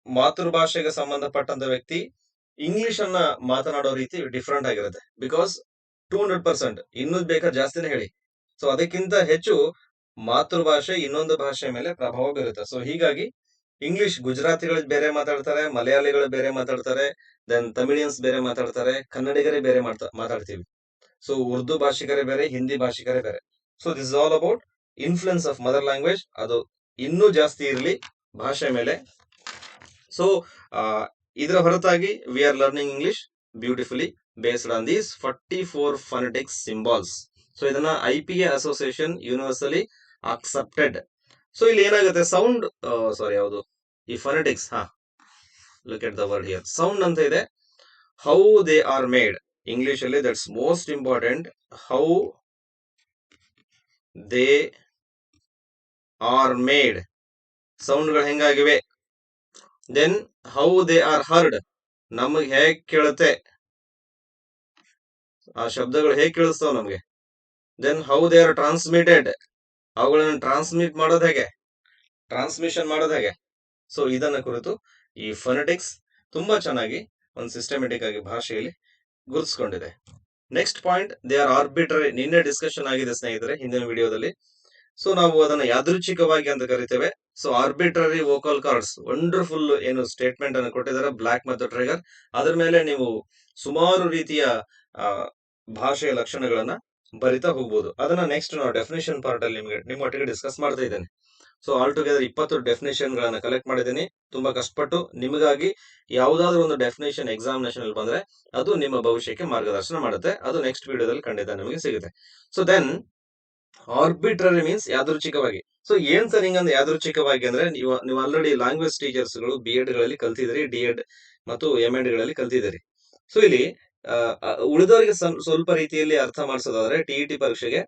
ಮಾತೃಭಾಷೆಗೆ ಸಂಬಂಧಪಟ್ಟಂತ ವ್ಯಕ್ತಿ ಇಂಗ್ಲಿಷ್ ಅನ್ನ ಮಾತನಾಡೋ ರೀತಿ ಡಿಫ್ರೆಂಟ್ ಆಗಿರುತ್ತೆ. ಬಿಕಾಸ್ 200%, ಇನ್ನೂ ಬೇಕಾದ್ರೆ ಜಾಸ್ತಿನೇ ಹೇಳಿ, ಸೊ ಅದಕ್ಕಿಂತ ಹೆಚ್ಚು ಮಾತೃಭಾಷೆ ಇನ್ನೊಂದು ಭಾಷೆ ಮೇಲೆ ಪ್ರಭಾವ ಬೀರುತ್ತೆ. ಸೊ ಹೀಗಾಗಿ ಇಂಗ್ಲಿಷ್ ಗುಜರಾತಿಗಳು ಬೇರೆ ಮಾತಾಡ್ತಾರೆ, ಮಲಯಾಳಿಗಳು ಬೇರೆ ಮಾತಾಡ್ತಾರೆ, ದೆನ್ ತಮಿಳಿಯನ್ಸ್ ಬೇರೆ ಮಾತಾಡ್ತಾರೆ, ಕನ್ನಡಿಗರೇ ಬೇರೆ ಮಾತಾಡ್ತೀವಿ. ಸೊ ಉರ್ದು ಭಾಷಿಕರೇ ಬೇರೆ, ಹಿಂದಿ ಭಾಷಿಕರೇ ಬೇರೆ. So this is all about influence of mother language. ಅದು ಇನ್ನೂ ಜಾಸ್ತಿ ಇರಲಿ ಭಾಷೆ ಮೇಲೆ. ಸೊ ಇದರ ಹೊರತಾಗಿ we are learning English beautifully based on these 44 phonetic symbols. So ಇದನ್ನ IPA association universally accepted. So ಇಲ್ಲಿ ಏನಾಗುತ್ತೆ, ಸೌಂಡ್ ಸಾರಿ ಯಾವುದು ಈ phonetics, look at the word here, sound ಅಂತ ಇದೆ. How they are made, English ಅಲ್ಲಿ that's most important. How they are made, ಸೌಂಡ್ಗಳು ಹೆಂಗಾಗಿವೆ. Then how they are heard, ನಮಗೆ ಹೇಗ್ ಕೇಳುತ್ತೆ, ಆ ಶಬ್ದಗಳು ಹೇಗ್ ಕೇಳಿಸ್ತಾವ ನಮಗೆ. Then how they are transmitted, ಅವುಗಳನ್ನು ಟ್ರಾನ್ಸ್ಮಿಟ್ ಮಾಡೋದು ಹೇಗೆ, ಟ್ರಾನ್ಸ್ಮಿಷನ್ ಮಾಡೋದು ಹೇಗೆ. ಸೊ ಇದನ್ನ ಕುರಿತು ಈ ಫೊನೆಟಿಕ್ಸ್ ತುಂಬಾ ಚೆನ್ನಾಗಿ ಒಂದು ಸಿಸ್ಟಮೆಟಿಕ್ ಆಗಿ ಭಾಷೆಯಲ್ಲಿ ಗುರುತಿಸ್ಕೊಂಡಿದೆ. Next point, they are arbitrary. ನಿನ್ನೆ ಡಿಸ್ಕಷನ್ ಆಗಿದೆ ಸ್ನೇಹಿತರೆ ಹಿಂದಿನ ವಿಡಿಯೋದಲ್ಲಿ. ಸೊ ನಾವು ಅದನ್ನ ಯಾದೃಚ್ಛಿಕವಾಗಿ ಅಂತ ಕರಿತೇವೆ. So arbitrary vocal cards, wonderful ಏನು ಸ್ಟೇಟ್ಮೆಂಟ್ ಅನ್ನು ಕೊಟ್ಟಿದ್ದಾರೆ ಬ್ಲಾಕ್ ಮತ್ತು ಟ್ರೈಗರ್. ಅದ್ರ ಮೇಲೆ ನೀವು ಸುಮಾರು ರೀತಿಯ ಭಾಷೆಯ ಲಕ್ಷಣಗಳನ್ನ ಬರಿತಾ ಹೋಗ್ಬೋದು. ಅದನ್ನ ನೆಕ್ಸ್ಟ್ ನಾವು ಡೆಫಿನೇಷನ್ ಪಾರ್ಟ್ ಅಲ್ಲಿ ನಿಮ್ಮೊಟ್ಟಿಗೆ ಡಿಸ್ಕಸ್ ಮಾಡ್ತಾ ಇದ್ದೇನೆ. ಸೊ ಆಲ್ ಟುಗೆದರ್ 20 ಡೆಫಿನೇಷನ್ ಗಳನ್ನ ಕಲೆಕ್ಟ್ ಮಾಡಿದ್ದೀನಿ ತುಂಬಾ ಕಷ್ಟಪಟ್ಟು ನಿಮಗಾಗಿ. ಯಾವುದಾದ್ರೂ ಒಂದು ಡೆಫಿನೇಷನ್ ಎಕ್ಸಾಮಿನೇಷನ್ ಅಲ್ಲಿ ಬಂದ್ರೆ ಅದು ನಿಮ್ಮ ಭವಿಷ್ಯಕ್ಕೆ ಮಾರ್ಗದರ್ಶನ ಮಾಡುತ್ತೆ. ಅದು ನೆಕ್ಸ್ಟ್ ವಿಡಿಯೋದಲ್ಲಿ ಖಂಡಿತ ನಿಮಗೆ ಸಿಗುತ್ತೆ. ಸೊ ದೆನ್ ಆರ್ಬಿಟ್ರರಿ ಮೀನ್ಸ್ ಯಾದೃಚ್ಛಿಕವಾಗಿ. ಸೊ ಏನ್ ಸರ್ ಹಿಂಗಂದ್ರೆ ಯಾದೃಚ್ಛಿಕವಾಗಿ ಅಂದ್ರೆ, ನೀವು ಆಲ್ರೆಡಿ ಲ್ಯಾಂಗ್ವೇಜ್ ಟೀಚರ್ಸ್ ಗಳು BEd ಗಳಲ್ಲಿ ಕಲ್ತಿದ್ದೀರಿ, DEd ಮತ್ತು MEd ಗಳಲ್ಲಿ ಕಲ್ತಿದ್ದೀರಿ. ಸೊ ಇಲ್ಲಿ ಉಳಿದವರಿಗೆ ಸ್ವಲ್ಪ ರೀತಿಯಲ್ಲಿ ಅರ್ಥ ಮಾಡಿಸೋದಾದ್ರೆ, TET ಪರೀಕ್ಷೆಗೆ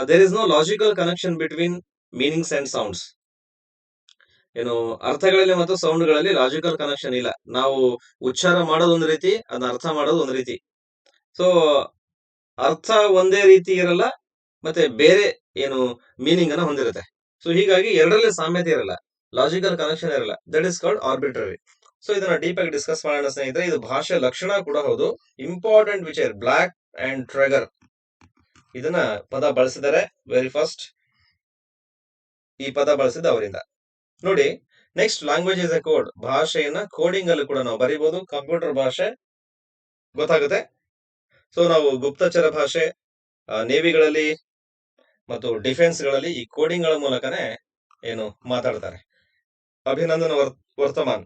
there is no logical connection between meanings and sounds. ಏನು ಅರ್ಥಗಳಲ್ಲಿ ಮತ್ತು ಸೌಂಡ್ಗಳಲ್ಲಿ ಲಾಜಿಕಲ್ ಕನೆಕ್ಷನ್ ಇಲ್ಲ. ನಾವು ಉಚ್ಚಾರ ಮಾಡೋದು ಒಂದು ರೀತಿ, ಅದನ್ನ ಅರ್ಥ ಮಾಡೋದು ಒಂದು ರೀತಿ. ಸೊ ಅರ್ಥ ಒಂದೇ ರೀತಿ ಇರಲ್ಲ, ಮತ್ತೆ ಬೇರೆ ಏನು ಮೀನಿಂಗ್ ಅನ್ನ ಹೊಂದಿರುತ್ತೆ. ಸೊ ಹೀಗಾಗಿ ಎರಡರಲ್ಲಿ ಸಾಮ್ಯತೆ ಇರಲ್ಲ, ಲಾಜಿಕಲ್ ಕನೆಕ್ಷನ್ ಇರಲ್ಲ. That is called arbitrary. So ಇದನ್ನ ಡೀಪ್ ಆಗಿ ಡಿಸ್ಕಸ್ ಮಾಡೋಣ ಸ್ನೇಹಿತರೆ. ಇದು ಭಾಷೆ ಲಕ್ಷಣ ಕೂಡ ಹೌದು. ಇಂಪಾರ್ಟೆಂಟ್ ವಿಷಯ, ಬ್ಲಾಕ್ ಅಂಡ್ ಟ್ರೈಗರ್ ಇದನ್ನ ಪದ ಬಳಸಿದರೆ ವೆರಿ ಫಸ್ಟ್ ಈ ಪದ ಬಳಸಿದ ಅವರಿಂದ. ನೋಡಿ, next language is A code. ಭಾಷೆಯನ್ನ ಕೋಡಿಂಗ್ ಅಲ್ಲಿ ಕೂಡ ನಾವು ಬರೀಬಹುದು. ಕಂಪ್ಯೂಟರ್ ಭಾಷೆ ಗೊತ್ತಾಗುತ್ತೆ. ಸೊ ನಾವು ಗುಪ್ತಚರ ಭಾಷೆ, ನೇವಿಗಳಲ್ಲಿ ಮತ್ತು ಡಿಫೆನ್ಸ್ ಗಳಲ್ಲಿ ಈ ಕೋಡಿಂಗ್ ಗಳ ಮೂಲಕನೇ ಏನು ಮಾತಾಡ್ತಾರೆ. ಅಭಿನಂದನ್ ವರ್ತಮಾನ್,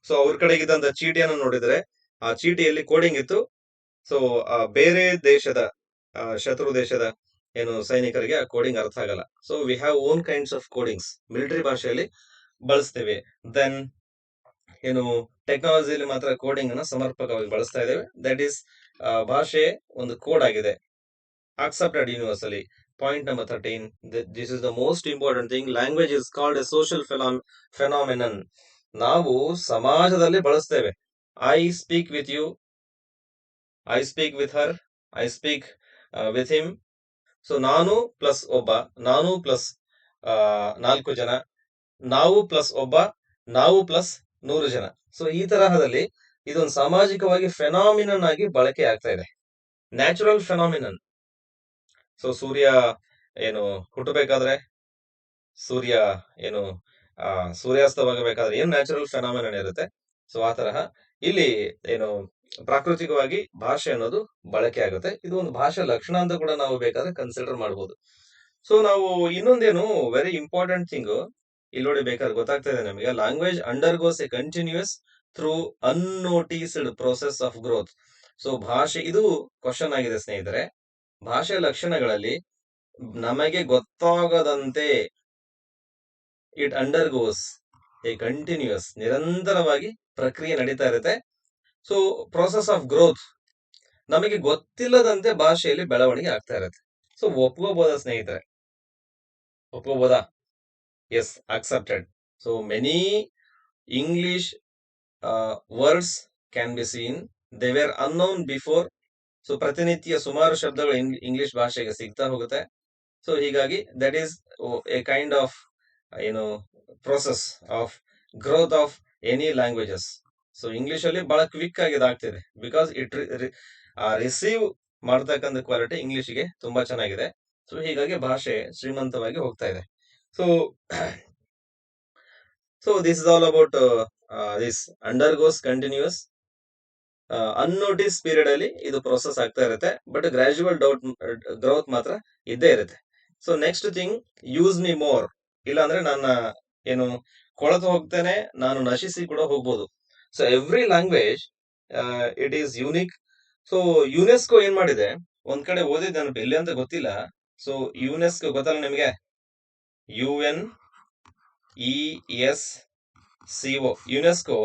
ಸೊ ಅವ್ರ ಕಡೆಗಿದ್ದಂತ ಚೀಟಿಯನ್ನು ನೋಡಿದ್ರೆ ಆ ಚೀಟಿಯಲ್ಲಿ ಕೋಡಿಂಗ್ ಇತ್ತು. ಸೊ ಬೇರೆ ದೇಶದ ಶತ್ರು ದೇಶದ ಏನು ಸೈನಿಕರಿಗೆ ಆ ಕೋಡಿಂಗ್ ಅರ್ಥ ಆಗಲ್ಲ. So we have own kinds of codings, military ಭಾಷೆಯಲ್ಲಿ ಬಳಸ್ತೇವೆ. ದೆನ್ ಏನು ಟೆಕ್ನಾಲಜಿಯಲ್ಲಿ ಮಾತ್ರ ಕೋಡಿಂಗ್ ಅನ್ನ ಸಮರ್ಪಕವಾಗಿ ಬಳಸ್ತಾ ಇದ್ದೇವೆ. ದಟ್ ಈಸ್ ಭಾಷೆ ಒಂದು ಕೋಡ್ ಆಗಿದೆ, accepted universally. Point number 13, this is the most important thing. Language is called a social phenomenon. ನಾವು ಸಮಾಜದಲ್ಲಿ ಬಳಸ್ತೇವೆ. I speak with you, I speak with her, I speak with him. So ನಾನು plus ಒಬ್ಬ, ನಾನು plus 4 ಜನ, ನಾವು plus ಒಬ್ಬ, ನಾವು ಪ್ಲಸ್ 100 ಜನ. ಸೊ ಈ ತರಹದಲ್ಲಿ ಇದೊಂದು ಸಾಮಾಜಿಕವಾಗಿ ಫೆನಾಮಿನನ್ ಆಗಿ ಬಳಕೆ ಆಗ್ತಾ ಇದೆ, ನ್ಯಾಚುರಲ್ ಫೆನಾಮಿನನ್. ಸೊ ಸೂರ್ಯ ಏನು ಹುಟ್ಟಬೇಕಾದ್ರೆ, ಸೂರ್ಯ ಏನು ಸೂರ್ಯಾಸ್ತವಾಗಬೇಕಾದ್ರೆ ಏನು ನ್ಯಾಚುರಲ್ ಫೆನಾಮಿನನ್ ಇರುತ್ತೆ. ಸೊ ಆ ತರಹ ಇಲ್ಲಿ ಏನು ಪ್ರಾಕೃತಿಕವಾಗಿ ಭಾಷೆ ಅನ್ನೋದು ಬಳಕೆ ಆಗುತ್ತೆ. ಇದು ಒಂದು ಭಾಷೆ ಲಕ್ಷಣ ಅಂತ ಕೂಡ ನಾವು ಬೇಕಾದ್ರೆ ಕನ್ಸಿಡರ್ ಮಾಡಬಹುದು. ಸೊ ನಾವು ಇನ್ನೊಂದೇನು ವೆರಿ ಇಂಪಾರ್ಟೆಂಟ್ ಥಿಂಗ್ ಇಲ್ಲಿ ನೋಡಿ, ಬೇಕಾದ್ರೆ ಗೊತ್ತಾಗ್ತಾ ಇದೆ ನಮಗೆ. Language undergoes a continuous through unnoticed process of growth. So ಭಾಷೆ, ಇದು ಕ್ವಶನ್ ಆಗಿದೆ ಸ್ನೇಹಿತರೆ. ಭಾಷೆ ಲಕ್ಷಣಗಳಲ್ಲಿ ನಮಗೆ ಗೊತ್ತಾಗದಂತೆ ಇಟ್ ಅಂಡರ್ಗೋಸ್ ಎ ಕಂಟಿನ್ಯೂಸ್, ನಿರಂತರವಾಗಿ ಪ್ರಕ್ರಿಯೆ ನಡೀತಾ ಇರುತ್ತೆ. ಸೊ ಪ್ರೊಸೆಸ್ ಆಫ್ ಗ್ರೋತ್, ನಮಗೆ ಗೊತ್ತಿಲ್ಲದಂತೆ ಭಾಷೆಯಲ್ಲಿ ಬೆಳವಣಿಗೆ ಆಗ್ತಾ ಇರುತ್ತೆ. ಸೊ ಒಪ್ಕೋಬೋದಾ ಸ್ನೇಹಿತರೆ? ಒಪ್ಕೋಬೋದಾ? Yes, accepted. So many English words can be seen, they were unknown before. So ಪ್ರತಿನಿತ್ಯ ಸುಮಾರು ಶಬ್ದಗಳು ಇಂಗ್ಲಿಷ್ ಭಾಷೆಗೆ ಸಿಗ್ತಾ ಹೋಗುತ್ತೆ. ಸೊ ಹೀಗಾಗಿ that is a kind of process of growth of any languages. So English ಅಲ್ಲಿ ಬಹಳ ಕ್ವಿಕ್ ಆಗಿ ಇದಾಗ್ತಿದೆ, ಬಿಕಾಸ್ ಇಟ್ ರಿಸೀವ್ ಮಾಡ್ತಕ್ಕಂಥ ಕ್ವಾಲಿಟಿ ಇಂಗ್ಲಿಷ್ಗೆ ತುಂಬಾ ಚೆನ್ನಾಗಿದೆ. ಸೊ ಹೀಗಾಗಿ ಭಾಷೆ ಶ್ರೀಮಂತವಾಗಿ ಹೋಗ್ತಾ ಇದೆ. So this is all about this undergoes continuous. Unnoticed period ಅಲ್ಲಿ ಇದು ಪ್ರೊಸೆಸ್ ಆಗ್ತಾ ಇರುತ್ತೆ, ಬಟ್ ಗ್ರಾಜುವಲ್ ಗ್ರೋತ್ ಮಾತ್ರ ಇದ್ದೇ ಇರುತ್ತೆ. ಸೊ ನೆಕ್ಸ್ಟ್ ಥಿಂಗ್, ಯೂಸ್ ಮಿ ಮೋರ್. ಇಲ್ಲ ಅಂದ್ರೆ ನನ್ನ ಕೊಳೆತು ಹೋಗ್ತೇನೆ, ನಾನು ನಶಿಸಿ ಕೂಡ ಹೋಗ್ಬೋದು. So every language it is unique. So UNESCO ಏನ್ ಮಾಡಿದೆ, ಒಂದ್ ಕಡೆ ಓದಿದ್ ನೆನಪು, ಎಲ್ಲಿ ಅಂತ ಗೊತ್ತಿಲ್ಲ. ಸೊ ಯುನೆಸ್ಕೋ ಗೊತ್ತಲ್ಲ ನಿಮಗೆ, UNESCO. ಯುನೆಸ್ಕೋ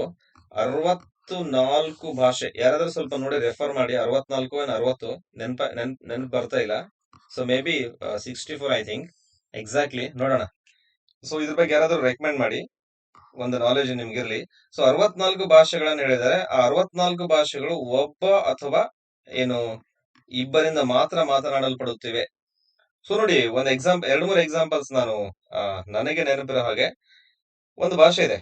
64 ಭಾಷೆ, ಯಾರಾದ್ರೂ ಸ್ವಲ್ಪ ನೋಡಿ ರೆಫರ್ ಮಾಡಿ, 64 60 ನೆನಪು ಬರ್ತಾ ಇಲ್ಲ. So may be 64 I think, exactly ನೋಡೋಣ. ಸೊ ಇದ್ರ ಬಗ್ಗೆ ಯಾರಾದ್ರೂ ರೆಕಮೆಂಡ್ ಮಾಡಿ, ಒಂದು ನಾಲೆಜ್ ನಿಮ್ಗಿರ್ಲಿ. ಸೊ 64 ಭಾಷೆಗಳನ್ನ ಹೇಳಿದರೆ, ಆ 64 ಭಾಷೆಗಳು ಒಬ್ಬ ಅಥವಾ ಇಬ್ಬರಿಂದ ಮಾತ್ರ ಮಾತನಾಡಲ್ಪಡುತ್ತಿವೆ. ಸೊ ನೋಡಿ, ಒಂದು ಎಕ್ಸಾಂಪಲ್, 2-3 ಎಕ್ಸಾಂಪಲ್ಸ್ ನಾನು ನನಗೆ ನೆನಪಿರೋ ಹಾಗೆ. ಒಂದು ಭಾಷೆ ಇದೆ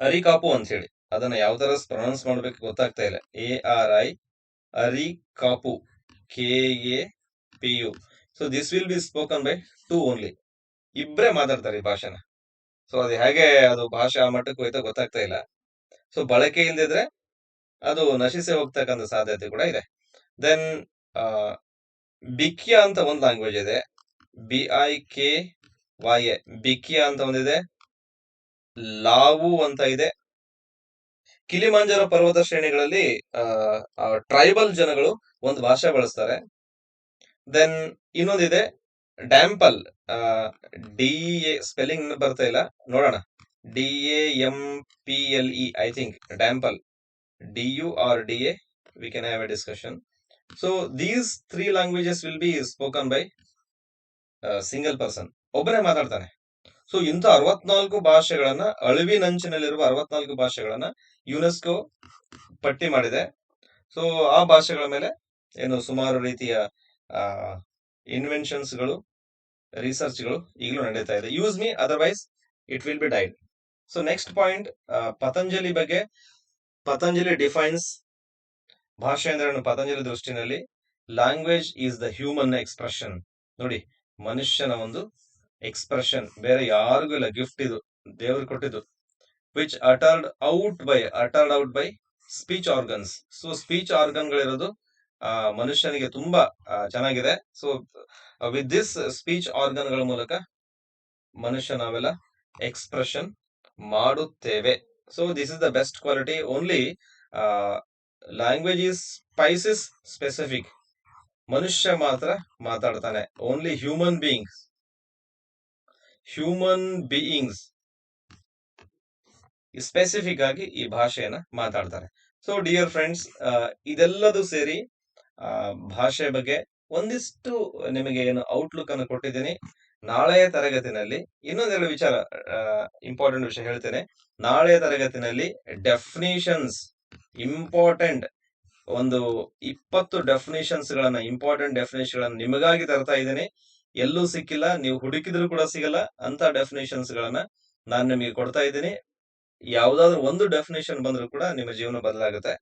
ಅರಿಕಾಪು ಅಂತ ಹೇಳಿ, ಅದನ್ನ ಯಾವ ತರ ಪ್ರೊನೌನ್ಸ್ ಮಾಡ್ಬೇಕು ಗೊತ್ತಾಗ್ತಾ ಇಲ್ಲ. ARI, ಅರಿಕಾಪು, KAPU. So this will be spoken by 2 only, ಇಬ್ಬರೇ ಮಾತಾಡ್ತಾರೆ ಈ ಭಾಷೆನ. ಸೊ ಅದು ಹೇಗೆ ಅದು ಭಾಷೆ ಆ ಮಟ್ಟಕ್ಕೆ ಹೋಯ್ತಾ ಗೊತ್ತಾಗ್ತಾ ಇಲ್ಲ. ಸೊ ಬಳಕೆ ಇಲ್ದಿದ್ರೆ ಅದು ನಶಿಸಿ ಹೋಗ್ತಕ್ಕಂಥ ಸಾಧ್ಯತೆ ಕೂಡ ಇದೆ. ದೆನ್ ಬಿಕ್ಯಾ ಅಂತ ಒಂದು ಲ್ಯಾಂಗ್ವೇಜ್ ಇದೆ, BIKYA, ಬಿಕ್ಯಾ ಅಂತ ಒಂದಿದೆ. ಲಾವು ಅಂತ ಇದೆ. ಕಿಲಿಮಾಂಜಾರೋ ಪರ್ವತ ಶ್ರೇಣಿಗಳಲ್ಲಿ ಟ್ರೈಬಲ್ ಜನಗಳು ಒಂದು ಭಾಷೆ ಬಳಸ್ತಾರೆ. ದೆನ್ ಇನ್ನೊಂದಿದೆ ಡ್ಯಾಂಪಲ್, DA ಸ್ಪೆಲ್ಲಿಂಗ್ ಬರ್ತಾ ಇಲ್ಲ, ನೋಡೋಣ. DAMPLE ಐ ಥಿಂಕ್, ಡ್ಯಾಂಪಲ್, DURDA. we can have a discussion. So these 3 languages will be spoken by single person, ಒಬ್ಬನೇ ಮಾತಾಡ್ತಾನೆ. ಸೊ ಇಂಥ 64 ಭಾಷೆಗಳನ್ನ, ಅಳಿವಿನಂಚಿನಲ್ಲಿರುವ 64 ಭಾಷೆಗಳನ್ನ ಯುನೆಸ್ಕೋ ಪಟ್ಟಿ ಮಾಡಿದೆ. ಸೊ ಆ ಭಾಷೆಗಳ ಮೇಲೆ ಸುಮಾರು ರೀತಿಯ ಇನ್ವೆನ್ಷನ್ಸ್ಗಳು, ರಿಸರ್ಚ್ಗಳು ಈಗಲೂ ನಡೀತಾ ಇದೆ. Use me, otherwise it will be died. So next point, Patanjali ಬಗ್ಗೆ. ಪತಂಜಲಿ ಡಿಫೈನ್ಸ್ ಭಾಷೆ ಅಂದ್ರೆ ಪತಂಜಲಿ ದೃಷ್ಟಿನಲ್ಲಿ, language is the human expression. ನೋಡಿ, ಮನುಷ್ಯನ ಒಂದು ಎಕ್ಸ್ಪ್ರೆಷನ್, ಬೇರೆ ಯಾರಿಗೂ ಇಲ್ಲ, ಗಿಫ್ಟ್ ಇದು, ದೇವರು ಕೊಟ್ಟಿದ್ದು. Which uttered out by speech organs. So speech ಆರ್ಗನ್ಗಳಿರೋದು ಮನುಷ್ಯನಿಗೆ ತುಂಬಾ ಚೆನ್ನಾಗಿದೆ. ಸೊ ವಿತ್ ದಿಸ್ ಸ್ಪೀಚ್ ಆರ್ಗನ್ಗಳ ಮೂಲಕ ಮನುಷ್ಯ ನಾವೆಲ್ಲ ಎಕ್ಸ್ಪ್ರೆಷನ್ ಮಾಡುತ್ತೇವೆ. So this is the best quality. Only language is species specific, ಮನುಷ್ಯ ಮಾತ್ರ ಮಾತಾಡ್ತಾನೆ. ಓನ್ಲಿ ಹ್ಯೂಮನ್ ಬೀಯಿಂಗ್ಸ್ ಸ್ಪೆಸಿಫಿಕ್ ಆಗಿ ಈ ಭಾಷೆಯನ್ನ ಮಾತಾಡ್ತಾರೆ. ಸೊ ಡಿಯರ್ ಫ್ರೆಂಡ್ಸ್, ಇದೆಲ್ಲದೂ ಸೇರಿ ಭಾಷೆ ಬಗ್ಗೆ ಒಂದಿಷ್ಟು ನಿಮಗೆ ಔಟ್ಲುಕ್ ಅನ್ನು ಕೊಟ್ಟಿದ್ದೀನಿ. ನಾಳೆಯ ತರಗತಿನಲ್ಲಿ ಇನ್ನೊಂದೆರಡು ವಿಚಾರ, ಇಂಪಾರ್ಟೆಂಟ್ ವಿಷಯ ಹೇಳ್ತೇನೆ. ನಾಳೆಯ ತರಗತಿನಲ್ಲಿ ಡೆಫಿನಿಷನ್ಸ್, ಇಂಪಾರ್ಟೆಂಟ್ ಒಂದು 20 ಇಂಪಾರ್ಟೆಂಟ್ ಡೆಫಿನೇಷನ್ಸ್ ಗಳನ್ನ ನಿಮಗಾಗಿ ತರ್ತಾ ಇದ್ದೀನಿ. ಎಲ್ಲೂ ಸಿಕ್ಕಿಲ್ಲ, ನೀವು ಹುಡುಕಿದ್ರು ಕೂಡ ಸಿಗಲ್ಲ ಅಂತ ಡೆಫಿನೇಷನ್ಸ್ ಗಳನ್ನ ನಾನು ನಿಮಗೆ ಕೊಡ್ತಾ ಇದ್ದೀನಿ. ಯಾವ್ದಾದ್ರು ಒಂದು ಡೆಫಿನೇಷನ್ ಬಂದ್ರು ಕೂಡ ನಿಮ್ಮ ಜೀವನ ಬದಲಾಗುತ್ತೆ.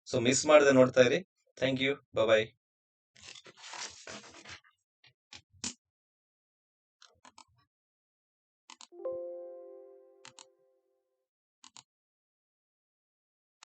ಸೊ ಮಿಸ್ ಮಾಡದೆ ನೋಡ್ತಾ ಇರಿ. Thank you, bye.